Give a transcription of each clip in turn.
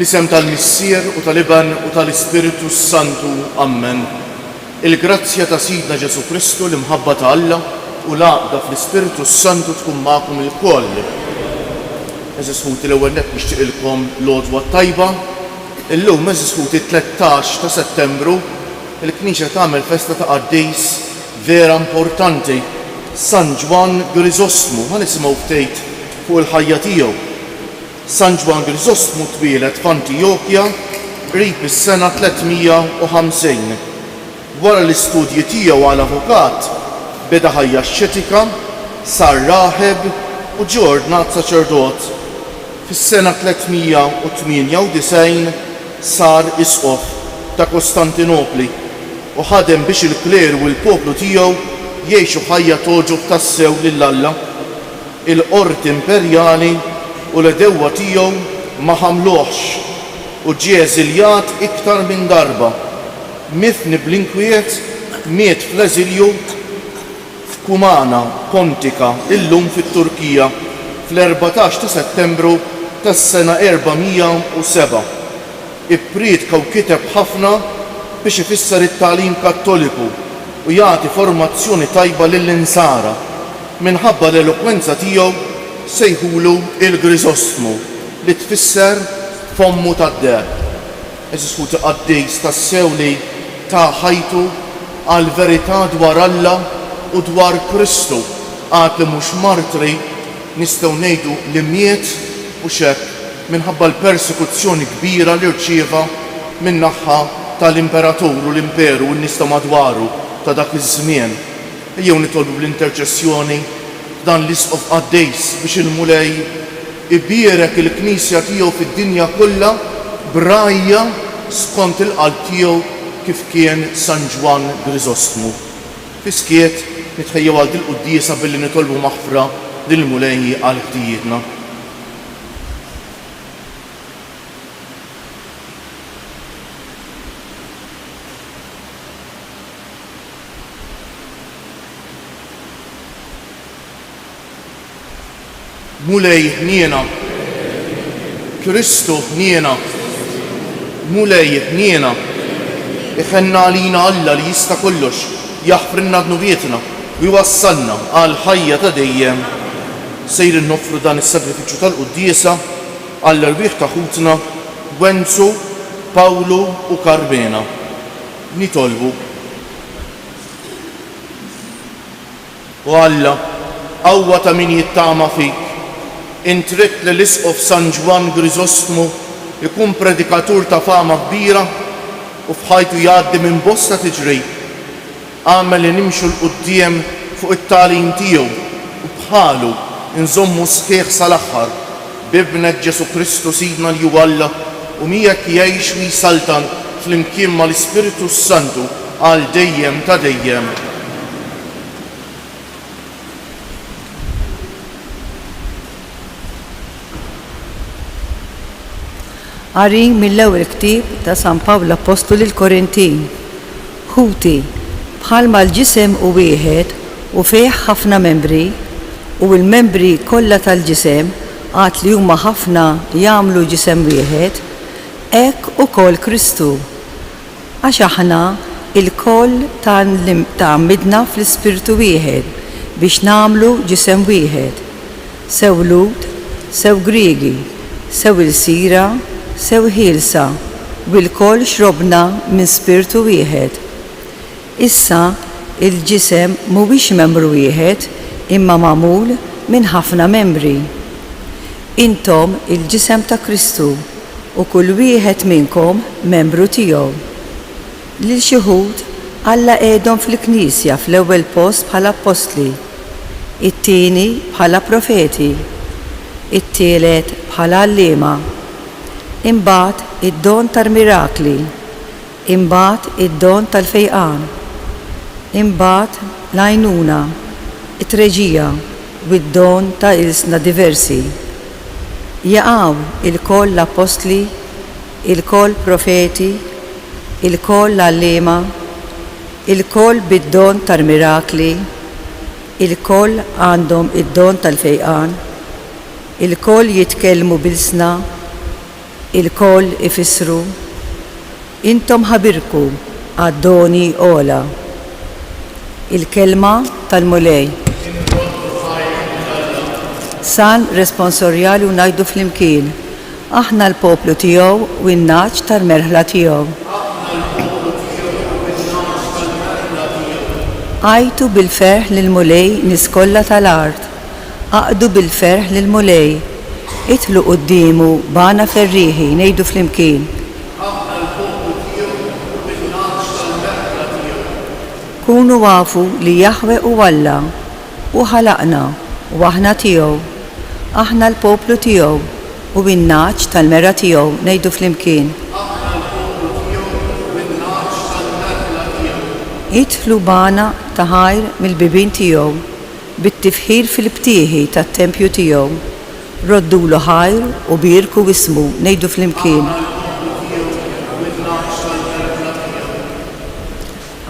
Fl-isem tal-Missier u tal-Iban u tal-Ispiritu Santu. Amen. Il-grazzja ta' Sidna Ġesu Kristu l-imħabba ta' Alla u l-għaqda fl-Ispiritu Santu tkun magħkom il-koll. Eżis ħuti l-ewwel nett nixtieqilkom l-għodwa tajba. Illum eżis ħuti 13 ta' Settembru il-Knisja tagħmel festa ta' Qaddejs vera importanti, San Ġwan Griżostmu. Ħa nisimgħu ftit fuq il-ħajja tiegħu. San Ġwan Griżostmu twieled f'Antiokkja qrib is-sena 350. Wara l-istudji tiegħu għal avukat beda ħajja xċetika, sar raħeb u ġie ordnat saċerdot. Fis-sena 398 sar isqof ta' Kostantinopli u ħadem biex il-kler u l-poplu tiegħu jgħixu ħajja toġob tassew lil Alla. Il-qorti imperjali u l-edewwa tiegħu ma ħamluhx u ġie eżiljat iktar minn darba. Mifni bl-inkwiet miet fl-eżilju f'Kumana, Pontika, illum fit-Turkija fl-14 ta' Settembru tas-sena 407. Ippriedka u kiteb ħafna biex ifisser it-tagħlim Kattoliku u jagħti formazzjoni tajba lill-insara. Minħabba l-elokwenza tiegħu sejħulu il-Griżostmu li tfisser fommu tad-deheb. Eżis ħuti Qaddejs tassew li ta' ħajtu għal verità dwar Alla u dwar Kristu, għad li mhux martri nistgħu ngħidu li miet u xekk minħabba l-persekuzzjoni kbira li rċieva min-naħa tal-Imperatur u l-Imperu u n-nies ta' madwaru ta' dak iż-żmien. Ejjew nitolbu l-interċessjoni dan l-isqof Qaddejs biex il-Mulej ibierek il-Knisja tiegħu fid-dinja kollha brajja skont il-qalb tiegħu kif kien San Ġwan Griżostmu. Fiskiet nitħejjew għal dil-quddiesa billi nitolbu maħfra lill-Mulej għal ħtijietna. Mulej ħniena, Kristu ħniena, Mulej ħniena, iħenna għalina Alla li jista' kollox, jaħfrinna dnubietna u jwassalna għal ħajja ta' dejjem. sejrin noffru dan is-sagrifiċċju tal-quddiesa għall-erbieħ ta' ħutna Wenzu, Pawlu u Carmena. Nitolbu. U Alla, qawwa ta' min jittama fik, intrid li l-Isqof San Ġwan Griżostmu ikun predikatur ta' fama kbira u f'ħajtu jgħaddi minn bosta tiġrib. Għamel li nimxu l-quddiem fuq it-tagħlim tiegħu u bħalu nżommu sħiħ sal-aħħar b'ibnek Ġesu Kristu Sidna li hu Alla u miegħek jgħix u jsaltan flimkien mal-Ispiritu Santu għal dejjem ta' dejjem. Qari mill-ewwel ktieb ta' San Pawlu Apostolu lill-Korintin. Ħuti, bħalma l-ġisem hu wieħed u fih ħafna membri u l-membri kollha tal-ġisem għad li huma ħafna jagħmlu ġisem wieħed, hekk ukoll Kristu. Għax aħna il-koll ta'ammidna fl-Ispirtu wieħed biex nagħmlu ġisem wieħed. Sew Lud, sew Griegi, sew il-sira, sew ħielsa, u l-koll xrobna minn Spiritu wieħed. Issa il-ġisem mhuwiex membru wieħed imma magħmul minn ħafna membri. Intom il-ġisem ta' Kristu u kull wieħed minnkom membru tiegħu. Lil xi wħud Alla qiegħdhom fil-Knisja fl-ewwel post bħala apostli, it-tieni bħala profeti, it-tielet bħala għalliema, imbagħad id-don tal-mirakli, imbagħad id-don tal-fejqan, imbagħad l-għajnuna, it-treġija u d-don ta' ilsna diversi. Jaqgħu il-koll l-apostli, il-koll profeti, il-koll l-għalliema, il-koll bid-don tal-mirakli, il-koll għandhom id-don tal-fejqan, il-koll jitkellmu bil-sna, il-koll ifissru. Intom ħabirku għad-doni ola. Il-kelma tal-mulej. San responsorjali u ngħidu flimkien, aħna l-poplu tiegħu u n-naċ tal-merħla tiegħu. Għajtu bil-ferħ lil-mulej niskolla tal-art, aqdu bil-ferħ lil-mulej, itlu quddiemu bana ferriħi ngħidu flimkien. Kunu għafu li Jahwe u Alla u ħalaqna u aħna tiegħu, aħna l-poplu tiegħu u bin-naċ tal-mera tiegħu ngħidu flimkien. Itlu bana taħajr mill-bibin tiegħu, bit-tifħir fil-btieħi tat-tempju tiegħu, roddulu ħajr u birku wismu ngħidu flimkien.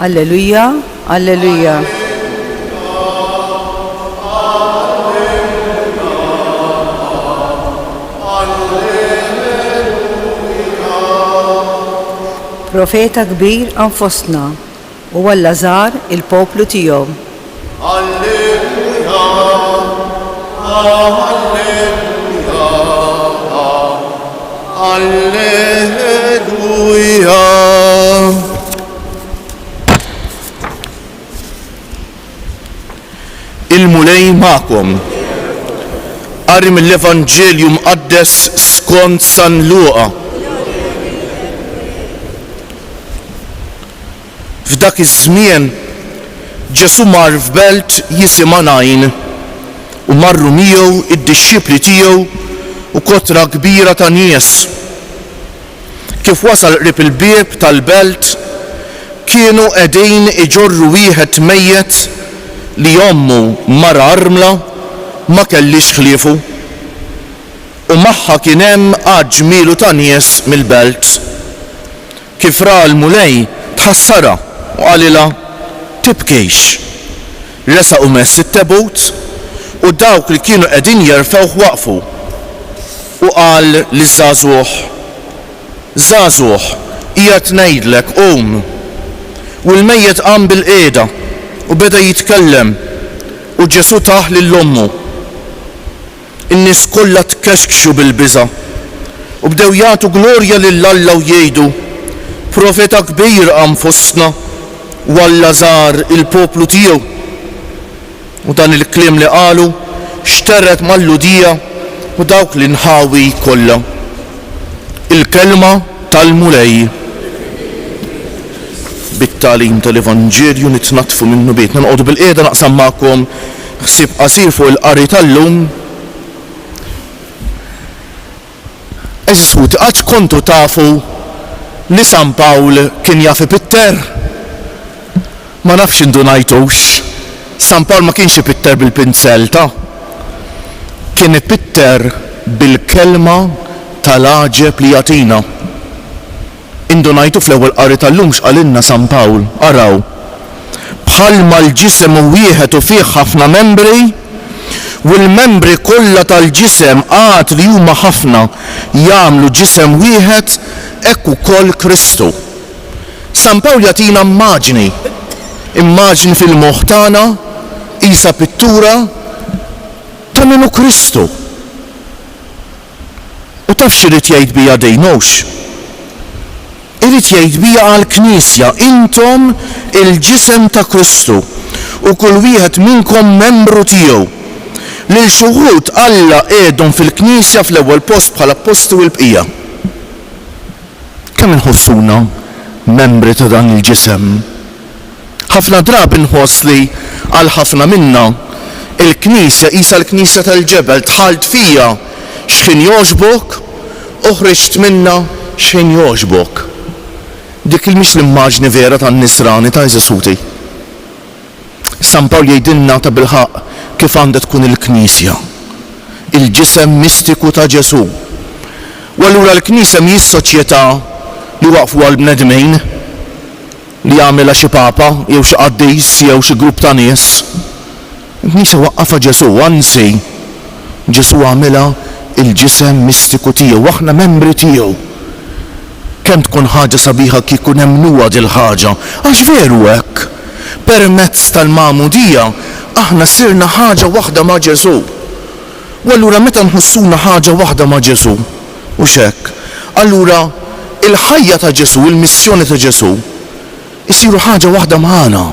Alleluja, alleluja. Profeta kbir anfosna u Alla żar il-poplu tiegħu. Alleluja, alleluja, alleluja. Il-mulej magħkom. Qari mill-Evanġelju mqaddes skont San Luqa. F'dak iż-żmien Ġesu mar f'belt jisimha Najn u marru miegħu id-dixxipli tiegħu u kotra kbira ta' nies. Kif wasal qrib il-bieb tal-belt kienu qegħdin iġorru wieħed mejjed li ommu mara armla ma kellix ħliefu u magħha kien hemm għaġ mielu ta' nies mill-belt. Kif ra l-mulej tħassara u għalila tibkejx. Resaqu mess it-tebut u dawk li kienu qegħdin jerfgħu waqfu u qal liż-żagħżugħ: Żagħżugħ, qiegħed ngħidlek qum. U l-mejjed qam bil-qiegħda u beda jitkellem u Ġesu taħ lil ommu. In-nies kollha tkexkxu bil-biża' u bdew jagħtu glorja lill-Alla u jgħidu: Profeta kbir qam fostna u Alla żar il-poplu tiegħu. U dan il-kliem li qalu xterret mal-ludija u dawk l-inħawi kollha. Il-kelma tal-mulej. Bit-tagħlim tal-Evanġelju nitnatfu minnu bietna nqogħdu bil-qiegħda naqsam magħkom ħsieb qasir fuq il-qari tal-lum. Eżisut, għax kontu tafu li San Pawl kien jaf Pitter? Ma nafx indunajtux. San Pawl ma kienx Pitter bil-pinzell ta' kien Pitter bil-kelma tal-aġeb li jagħtina. Indunajtu fl-ewwel qari tal-lum x'qalinna San Pawl, araw. Bħalma l-ġisem wieħed u fih ħafna membri, u l-membri kollha tal-ġisem għad li huma ħafna jagħmlu ġisem wieħed, hekk ukoll Kristu. San Pawl jagħtina immaġni fil-moħħ tagħna qisha pittura ta' minu Kristu. U taf x'irid jgħid biha dejnux? Irid jgħid biha għall-Knisja, intom il-ġisem ta' Kristu u kull wieħed minnkom membru tiegħu. Lil xi wħud Alla qiegħdhom fil-Knisja fl-ewwel post bħala apposti u l-bqija. Kemm inħossuna membri ta' dan il-ġisem? Ħafna drabi nħoss li għal ħafna minna il-Knisja qisha l-Knisja tal-ġebel tħalt fija x'kien jogħġbok u ħriġt minnha x'kien jogħġbok. Dik il-mhix l-immaġni vera tan-nisrani ta' Eżisuti. San Pawl jgħidilna ta' bilħaq kif għandha tkun il-Knisja, il-ġisem mistiku ta' Ġesu. U allura l-Knisja mhijiex soċjetà li waqfu għal bnedmin li jagħmilha xi papa jew xi qaddis jew xi grupp ta' nies. Il-Knisja waqqafha Ġesu, anzi Ġesu għamilha il-ġisem mistiku tiegħu u aħna membri tiegħu. Kemm tkun ħaġa sabiħa kieku nemmnuha dil ħaġa, għax veru hekk. Permezz tal-Magħmudija aħna sirna ħaġa waħda ma' Ġesu. U allura meta nħossuna ħaġa waħda ma' Ġesu, u x'hekk, allura il-ħajja ta' Ġesu, il-missjoni ta' Ġesu isiru ħaġa waħda magħna.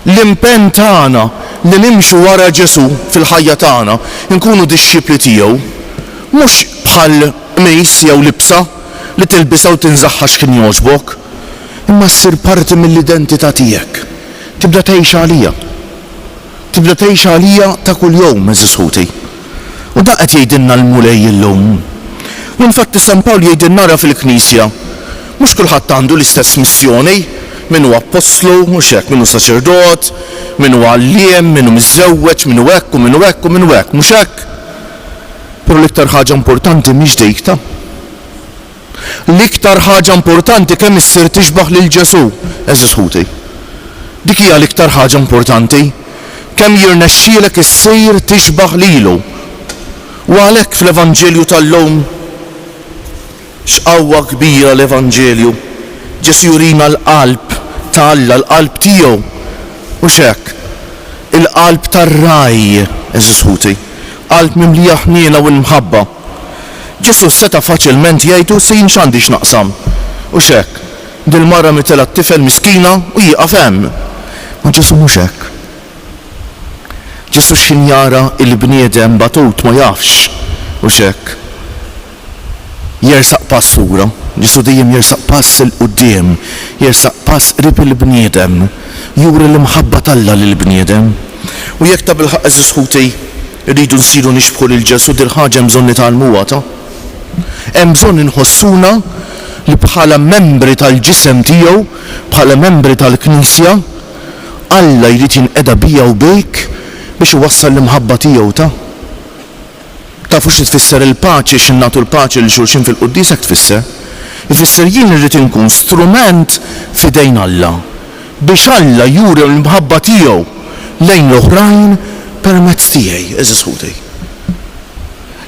L-impenn tagħna li nimxu wara Ġesu fil-ħajja tagħna, nkunu dixxipli tiegħu, mhux bħal qmis jew libsa li tilbisha u tinżaħħa x'kien jogħġbok, imma ssir parti mill-identità tiegħek. Tibda tgħix għalija. Tibda tgħix għalija ta' kuljum Eżisuti. U da qed jgħidilna l-mulej illum. U infatti San Pawl jgħidilna nara fil-Knisja, mhux kulħadd għandu l-istess missjoni, min huwa apostlu, mhux hekk, min hu saċerdot, min huwa għalliem, min hu miżewweġ, min hu hekk u min hu hekk u min hu hekk, mhux hekk. Però l-iktar ħaġa importanti mhix dik ta'. L-iktar ħaġa importanti kemm issir tixbaħ lil Ġesu, Eżisuti. Dik hija l-iktar ħaġa importanti, kemm jirnexxielek issir tixbaħ lilu. U għalhekk fl-Evanġelju tal-lum x'qawwa kbira l-Evanġelju. Ġesu jurina l-qalb ta' Alla, l-qalb tiegħu. U x'hekk? Il-qalb tar-raj, Eżisuti. Qalb mimlija ħniena u l-mħabba. Ġesu seta' faċilment jgħidu se jien x'għandi x'naqsam. U x'hekk? Dil-mara mitilha t-tifel miskina u jieqaf hemm. Ma Ġesu mhux hekk. Ġesu x'injara il-bniedem batut ma jafx. U x'hekk? Jersaq pass ura. Ġesu dejjem jersaq pass il-qudiem, jersaq pass qrib il-bniedem, juri l-imħabba Alla lill-bniedem. U jekk ta' bilħaq Eżisuti rridu nsiru nixbħu lil Ġesu dil ħaġa hemm bżonn nitgħallmuha ta'. Hemm bżonn inħossuna li bħala membri tal-ġisem tiegħu, bħala membri tal-Knisja, Alla jrid jinqeda bija u bejk biex iwassal l-imħabba tiegħu ta'. Tafu xi tfisser il-paċi x'innagħtu l-paċi lil xulxin fil-qudies hekk tfisser. Ifisser jien irrid inkun strument f'idejn Alla biex Alla juri l-imħabba tiegħu lejn l-oħrajn permezz tiegħi, Eżisuti.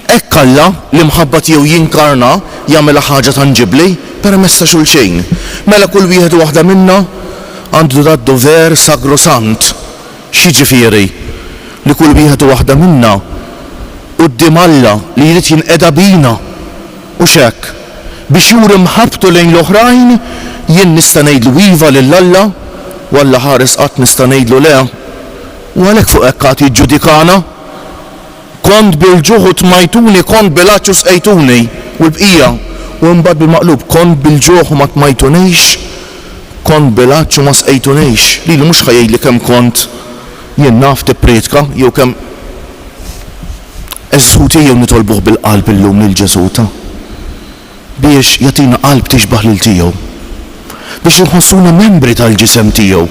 Hekk Alla l-imħabba tiegħu jinkarna jagħmilha ħaġa tanġibbli permezz ta' xulxin. Mela kull wieħed waħda minna għandu dat dover sagrosant. X'jiġifieri? Li kull wieħed waħda minna quddiem Alla li jrid jinqeda bina u x'hekk biex juri mħabbtu lejn l-oħrajn jien nista' ngħidlu iva lil Alla u Alla ħares qatt nista' ngħidlu le u għalhekk fuq hekk qatt jiġġudikana. Kont bil-ġuħ u tmajtuni, kont bil-għaċċ u sqejtuni u l-bqija u mbagħad bil-maqlub kont bil-ġuħ u ma tmajtunix, kont bil-għaċċ u ma sqejtunix. Lilu mhux ħajjejli kemm kont jien naf tippretka jew kemm eżżuti jew nitolbuh bil-qalb illum lil Ġesuta biex jagħtina qalb tixbaħ lil tiegħu. Biex inħossuna membri tal-ġisem tiegħu.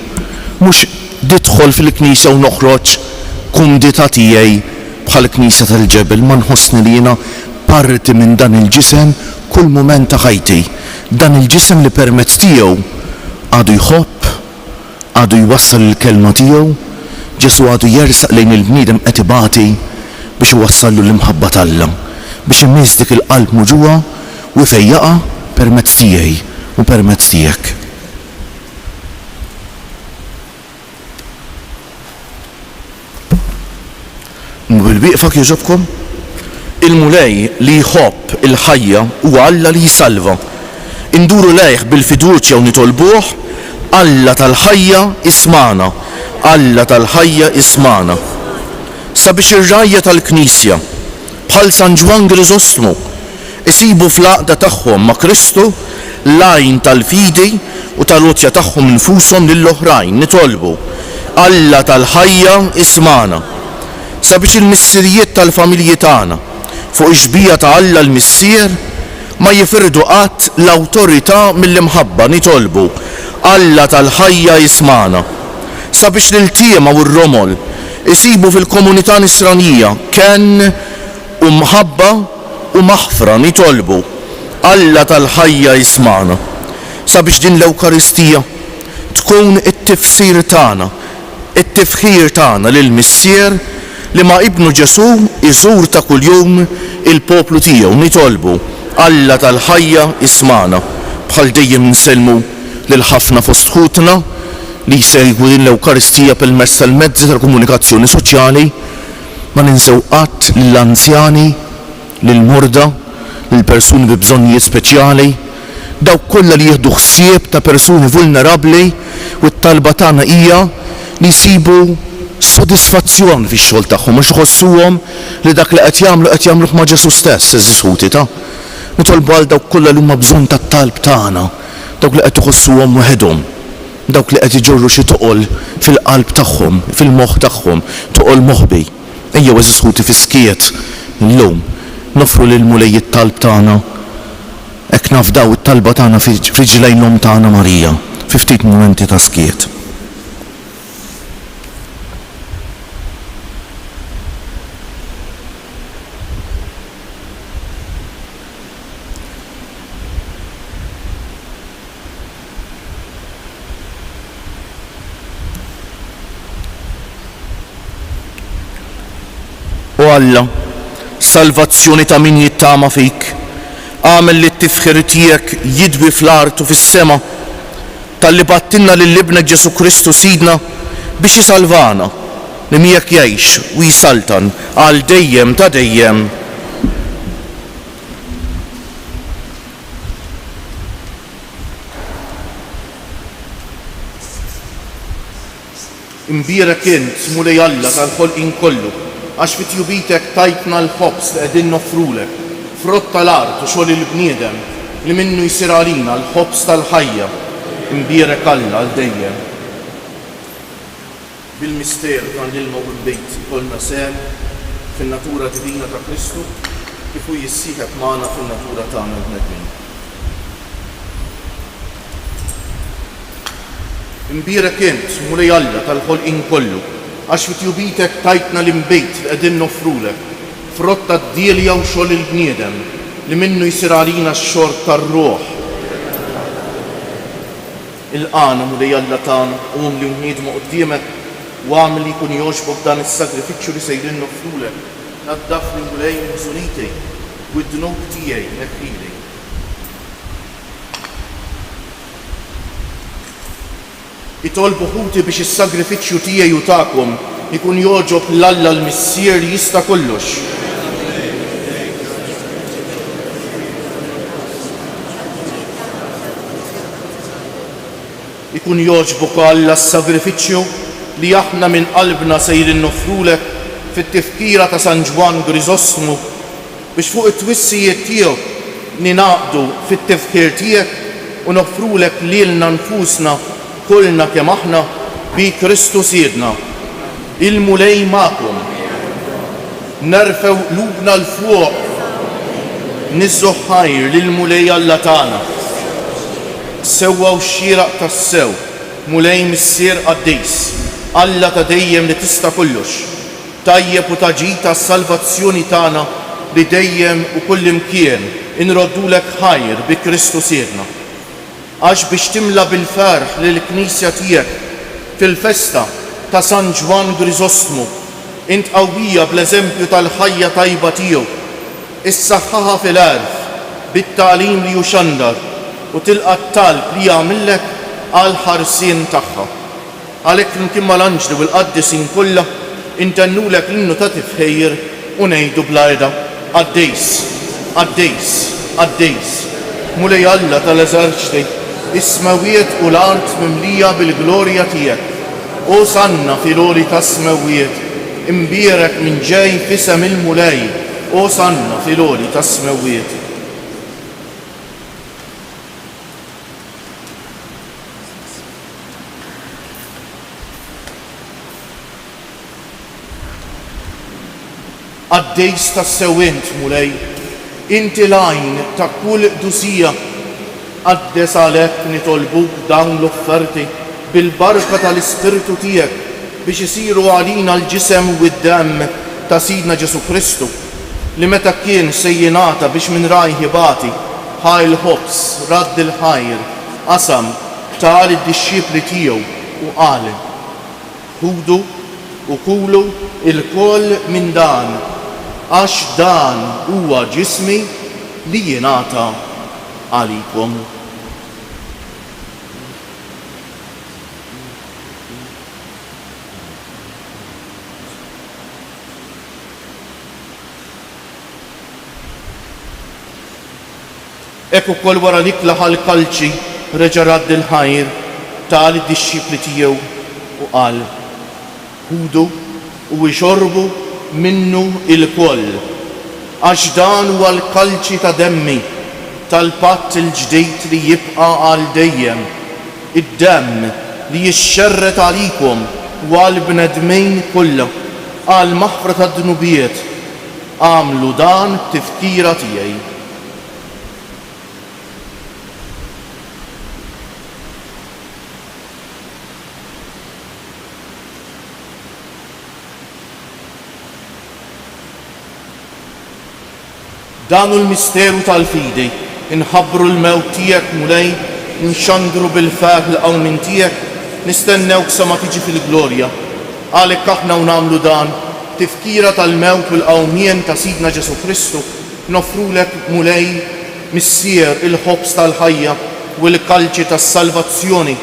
Mhux tidħol fil-Knisja u noħroġ kumdita tiegħi bħal Knisja tal-Ġebel, ma nħossni li jiena parti minn dan il-ġisem kull mument ta' ħajti. Dan il-ġisem li permezz tiegħu għadu jħobb, għadu jwassal il-kelma tiegħu, Ġesu għadu jersaq lejn il-bniedem qed ibati biex iwassallu l-imħabba tal-Alla, biex immiss dik il-qalb muġuha u fejjaqa permezz tiegħi u permezz tiegħek. Bil-bieqfak jogħġobkom? Il-mulej li jħobb il-ħajja huwa Alla li jisalva. Induru lejh bil-fiduċja u nitolbuh, Alla tal-ħajja ismana, Alla tal-ħajja ismana. Sabiex ir-rajja tal-Knisja bħal San Ġwan Griżosmu isibu fl-għaqda tagħhom ma' Kristu l-għajn tal-fidi u tal-għotja tagħhom infushom lill-oħrajn nitolbu Alla tal-ħajja ismana. Sabiex il-missirijiet tal-familji tagħna fuq ix-xbija ta' Alla l-Missier ma jifirdu qatt l-awtorità mill-imħabba nitolbu Alla tal-ħajja ismana. Sabiex l-iltiema u r-romol isibu fil-komunità nisranija kenn u mħabba u maħfra nitolbu Alla tal-ħajja ismana. Sabiex din l-Ewkaristija tkun it-tifsir tagħna, it-tifħir tagħna lill-Missier li ma' ibnu Ġesu iżur ta' kuljum il-poplu tiegħu nitolbu Alla tal-ħajja ismana. Bħal dejjem nselmu lil ħafna fost ħutna li jsegwu din l-Ewkaristija permezz tal-mezzi tal-komunikazzjoni soċjali, ma ninsew qatt lill-anzjani, lill-morda, lill-persuni bi bżonnijiet speċjali, dawk kollha li jieħdu ħsieb ta' persuni vulnerabbli u t-talba tagħna hija li jsibu sodisfazzjon fix-xogħol tagħhom mhux iħossuhom li dak li qed jagħmluh ma' Ġesu stess eżissuti ta'. Nitolbu għal dawk kollha li huma bżonn tat-talb tagħna, dawk li qed iħossuhom waħedhom, dawk li qed iġorru xi toqol fil-qalb tagħhom, fil-moħħ tagħhom, toqol moħħbi. Ejjew eżissuti fi-skiet illum nofru lil mulej it-talb tagħna hekk nafdaw it-talba tagħna f'riġlejn l-Omm tagħna Marija fi ftit mumenti ta' skiet. U Alla, salvazzjoni ta' min jittama fik, għamel li t-tifħir tiegħek jidwi fl-art u fis-sema, tal-li battinna lill-Ibnek Ġesu Kristu Sidna biex jisalvana li miegħek jgħix u jisaltan għal dejjem ta' dejjem. Imbierek int mulej Alla tal-ħolqien kollu, għax fit-tjubitek tajtna l-ħobs li qegħdin noffrulek, frott tal-art u xogħol il-bniedem li minnu jsir għalina l-ħobs tal-ħajja. Imbierek Alla għal dejjem. Bil-mister dan l-ilma u l-bejt ikollna sehem fin-natura divina ta' Kristu kif hu jissieħeb magħna fin-natura tagħna l-bnedmin. Imbierek int mulej Alla tal-ħolqien kollu, għax fit-tjubitek tajtna l-imbejt li qegħdin noffrulek, frott tad-djelja u xogħol il-bniedem li minnu jsir għalina x-xorb tar-ruħ. Il-qana mulej Alla tagħna qum li nniedmu quddiemek u għamel li jkun jogħġbok dan is-sagrifiċċju li sejrin noffrulek, naddafni mulej mużuniti u d-dnub tiegħi neħħili. Itolbu ħuti biex is-sagrifiċċju tiegħi u tagħkom ikun jogħġob l-Alla l-Missier li jista' kollox. ikun jogħġbok Alla s-sagrifiċċju li aħna minn qalbna sejrin nofrulek fit-tifkira ta' San Ġwan Griżostomu biex fuq it-twissijiet tiegħu ninaqdu fit-tifkir tiegħek u nofrulek lilna nfusna kullna kemm aħna bi Kristu Siedna. Il-mulej magħkom. Nerfew qlubna l-fuq nizzu ħajr lill-mulej Alla tagħna. Sewwaw xieraq tas-sew, mulej missier Qaddejs, Alla ta' dejjem li tista' kollox. Tajjeb u taġid tas-salvazzjoni tagħna li dejjem u kullimkien inroddulek ħajr bi Kristu Siedna. Għax biex timla bil-ferħ lill-Knisja tiegħek fil-festa ta' San Ġwan Griżostomu, int qawwija bl-eżempju tal-ħajja tajba tiegħu, issaħħaha fil-għarf bit-tagħlim li juxandar u tilqa' t-talb li jagħmillek għal ħarsien tagħha. Għalhekk flimkien mal-anġli u l-qaddisin kollha intennulek l-innu ta' tifħejr u ngħidu bl-għarda Qaddejs, Qaddejs, Qaddejs, mulej Alla tal-eżerċiti, is-smawiet u l-art mimlija bil-glorja tiegħek. Osanna fil-għoli tas-smawiet, imbierek minn ġej f'isem il-mulej, osanna fil-għoli tas-smawiet. Qaddejs tas-sewwient mulej, inti l-għajn ta' kull dusija, qaddes għalhekk nitolbuk dawn l-offerti bil-barka tal-Ispirtu tiegħek biex isiru għalina l-ġisem u d-demm ta' Sidna Ġesu Kristu li meta kien se jingħata biex minn rajħi bati ħaj l-ħobs, radd il-ħajr, qasam tal id-dixxipli tiegħu u qal: ħudu u kulu il-koll minn dan, għax dan huwa ġismi li jingħata għalikom. Ekk ukoll wara dik laħal kalċi reġa' radd il-ħajr tal id-dixxipli tiegħu u qal: ħudu u ixorbu minnu il-koll, għax dan huwa l-kalċi ta' demmi tal-patt il-ġdid li jibqa' għal dejjem, id-demm li jixxerret għalikom u għal bnedmejn kollha għal maħfra tad-dnubiet. Għamlu dan tifkira tiegħi. Danu l-misteru tal-fidi, inħabbru l-mewt tiegħek mulej, nxandru bil-feħ l-qawmin tiegħek, nistennewk sa ma tiġi fil-glorja. Għalhekk aħna u nagħmlu dan tifkira tal-mewt u l-qawmien ta' Sidna Ġesu Kristu, nofrulek mulej missier il-ħobs tal-ħajja u l-kalċi tas-salvazzjoni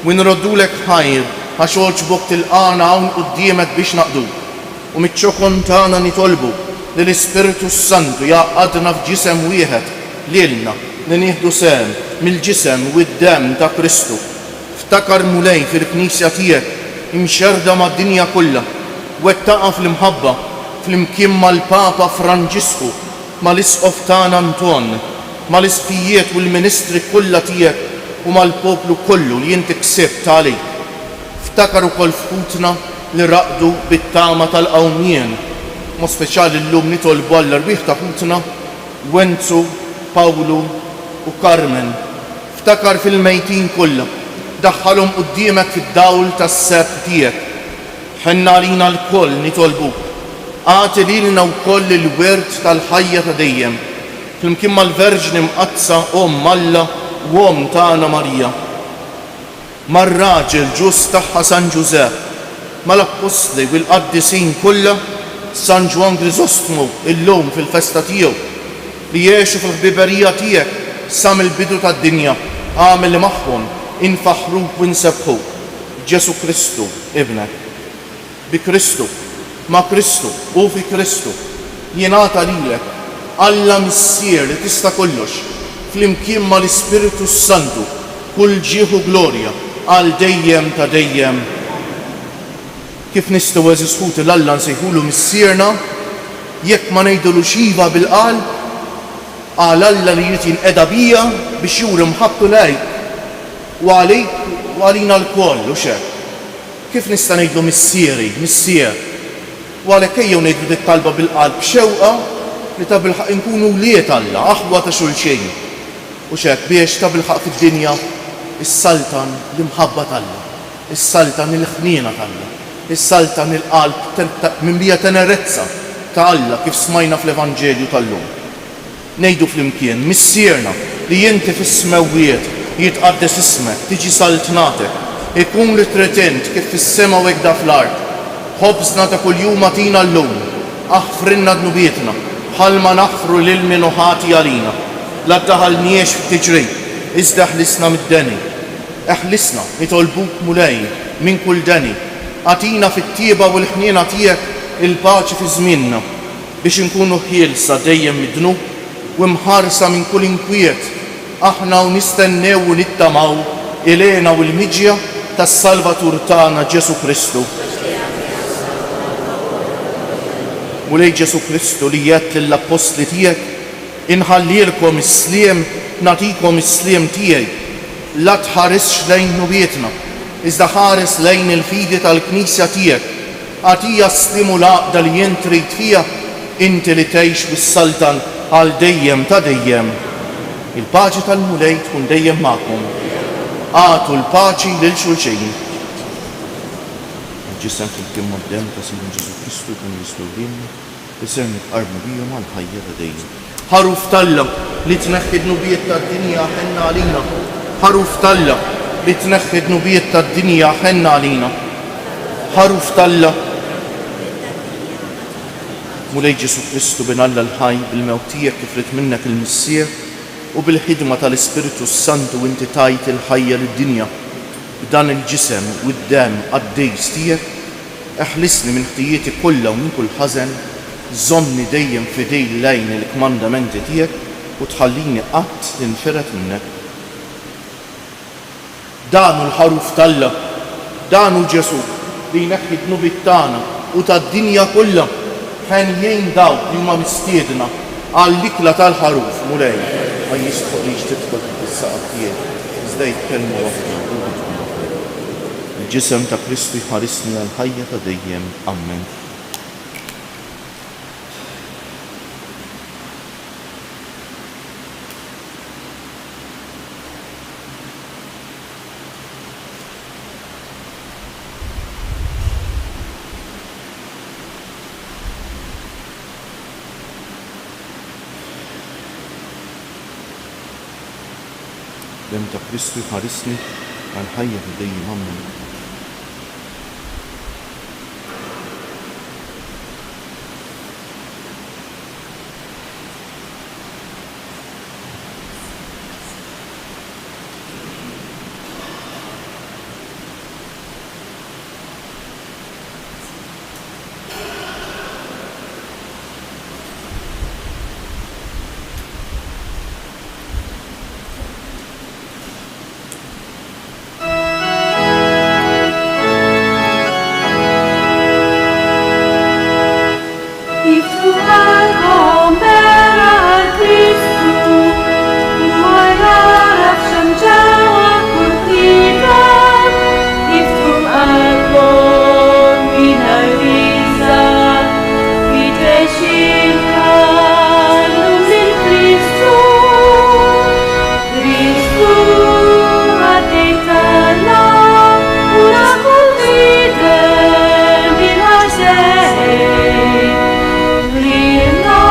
u nroddulek ħajr għax oġbok tilqana hawn quddiemek biex naqdu u miċ-ċokon tagħna nitolbu li l-Ispiritu Santu jaqadna f'ġisem wieħed lilna li nieħdu sehem mill-ġisem u d-demm ta' Kristu. Ftakar mulej fil-Knisja tiegħek imxerda mad-dinja kollha, wettaqa fl-imħabba flimkien mal-Papa Franġisku, mal-Isqof tagħna Anton, mal-isqijiet u l-ministri kollha tiegħek u mal-poplu kollu li inti ksibt għalih. Ftakar ukoll f'qutna li raqdu bit-tama tal-qawmien, mo speċjali llum nitolbu għall-rbieħ ta' qutna Wenzu, Pawlu u Carmen. Ftakar fil-mejtin kollha, daħħalhom quddiemek fid-dawl tas-seb tiegħek. Ħenna għalina l-koll nitolbuk, għati lilna wkoll il-wirt tal-ħajja ta' dejjem, flimkien mal-Verġni Mqazza Alla u tagħna Marija, mar-raġel ġust tagħha San Ġusepp, mal-Apostli u l-Qaddisin kollha, San Ġwan Griżostomu illum fil-festa tiegħu li jgħixu fil-ħbiberija tiegħek sa mill-bidu tad-dinja, għamel li magħhom infaħruk u nsebħuk Ġesu Kristu ibnek. Bi Kristu, ma' Kristu u fi Kristu jingħata lilek Alla missier li tista' kollox flimkien mal-Ispiritu Santu kull ġieħu glorja għal dejjem ta' dejjem. Kif nistgħu eżis ħut l-Alla nsejħulu missierna jekk ma ngħidulux iva bil-qal għal Alla li jrid jinqeda bija biex juri mħabtu lejk u għalik u għalina l-koll u xek. Kif nista' ngħidlu missier u għalhekk ejjew ngħidlu dik talba bil-qalb b'xewqa li ta' bilħaq inkunu wliet Alla, aħwa ta' xulxejn. U xek biex ta' bilħaq fid-dinja is-saltan l-imħabba Alla, is-saltan il-ħniena Alla, is-saltan il-qalb minn bija tenerezza ta' Alla kif smajna fl-Evanġelju tal-lum. Ngħidu flimkien missierna li inti fis-smewwiet jitqaddes ismek, tiġi saltnatek, ikun li tretent kif fis-sema u hekk fl-ard. Ħobżna ta' kuljum atina llum, aħfrinna dnubietna, bħalma naħfru lil min ħati għalina. La taħalniex f'tiġri, iżda ħlisna mid-deni. Eħlisna nitolbuk mulej minn kull deni. Atina fit-tieba u l-ħniena tiegħek il-paċi fi żmienna biex inkunu ħielsa dejjem mid-dnub u mħarsa minn kull inkwiet. Aħna u nistennew u nittamaw ilena u l-miġja tas-Salvatur tagħna Ġesu Kristu. Mulej Ġesu Kristu li jgħid lill-apostli tiegħek inħallilkom is-sliem, nagħtikom is-sliem tiegħi. La tħaresx lejn nubietna, iżda ħares lejn il-fidi tal-Knisja tiegħek. Għatija s-slim u l-għaqda li jien trid fiha inti li tgħix bis-saltan għal dejjem ta' dejjem. Il-paċi tal-mulej tkun dejjem magħkom. Għatu l-paċi lil xulxejn. Ġisem fil-kim mod-dem ta' Sidna Ġesu Kristu kun jistgħu isir nitqarbu bihom għal ħajja ta' dejjem. Ħaruf talla li tneħħi d-nubiet tad-dinja ħenna għalina. Ħaruf talla li tneħħi d-nubiet tad-dinja ħenna għalina. Ħaruf talla mulej Ġesu Kristu bin Alla l-ħaj bil-mewt tiegħek kif rid minnek il-missier u bil-ħidma tal-Ispiritu Santu inti tajt il-ħajja lid-dinja b'dan il-ġisem u d-dem għad-dejs tiegħek. Eħlisni minn ħtijieti kollha u minn kull ħażen, żommni dejjem fidej lejn il-kmandamenti tiegħek u tħallini qatt tinferet minnek. Danu l-ħaruf talla, danu Ġesu li jneħħi d-nubiet tagħna u tad-dinja kollha ħenjejn dawk li huma mistiedna għall-ikla tal-ħaruf mulej ma jistħoqlix tidħol fis-saqaf tiegħek iżda jitkellmu waħda. Il-ġisem ta' Kristu jħarisni għal ħajja ta' dejjem. Amen. Dem ta' Kristu jħarisni għal ħajja ta' dejjem. Amen. Rinna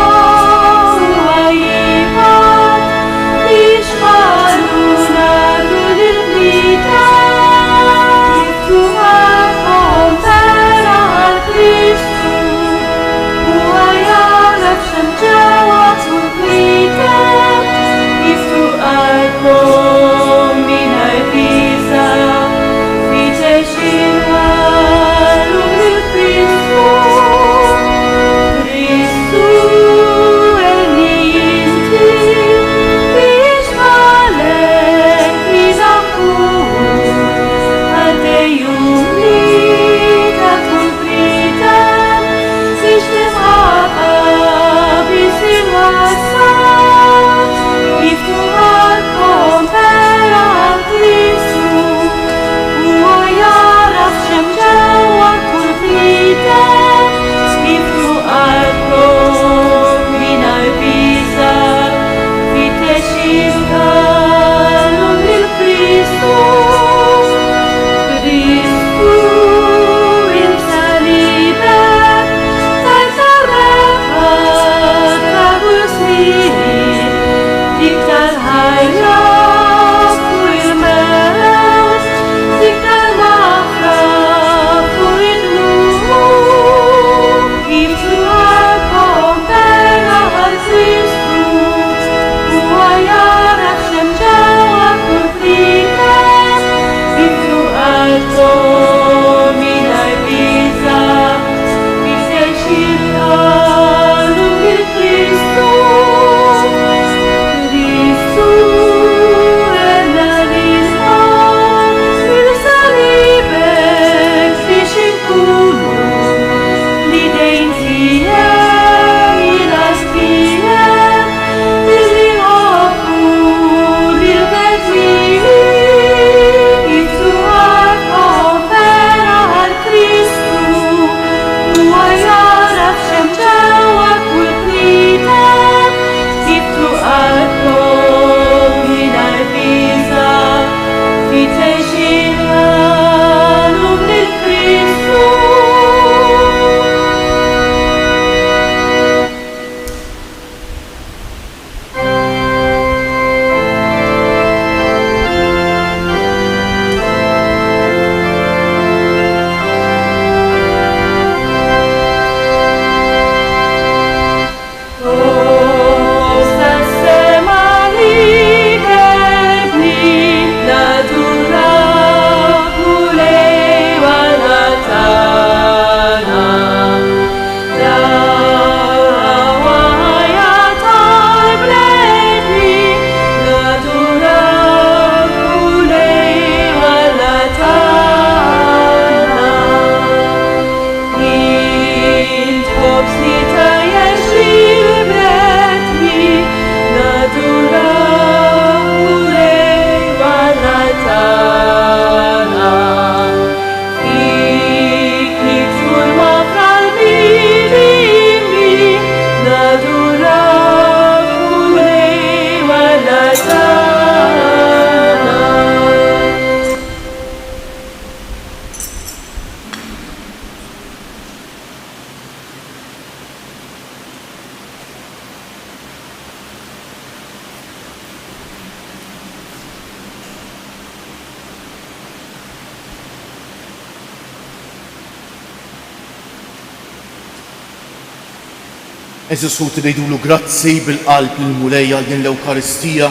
Eżis ħut ngħidulu grazzi bil-qalb il-mulejja din l-Ewkaristija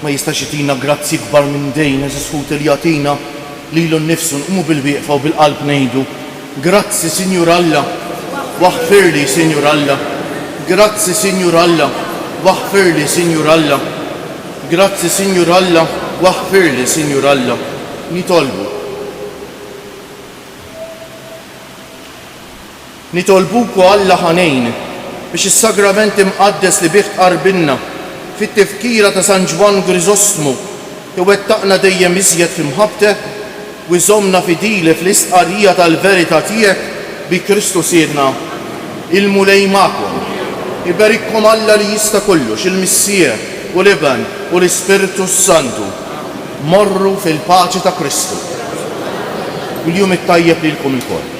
ma jistax itina grazzi kbar minn dejn, eżis ħut li jagħtina lilu nnifsu nqumu bil-wieqfa u bil-qalb ngħidu grazzi Sinjur Alla, waħfirli Sinjur Alla, grazzi Sinjur Alla, waħfirli Sinjur Alla, grazzi Sinjur Alla, waħfirli Sinjur Alla. Nitolbuku Alla ħanejn biex is-sagrament imqaddes li bih tqarbilna fit-tifkira ta' San Ġwan Griżostmu iwettaqna dejjem iżjed f'imħabbtek u jżommna fidili fl-istqarrija tal-verità tiegħek bi Kristu Siedna. Il-mulej magħkom. Iberikkom Alla li jista' kollox, il-Missieħ u l-Iben u l-Ispiritu Santu. Morru fil-paċi ta' Kristu. Il-jum it-tajjeb lilkom ilkoll.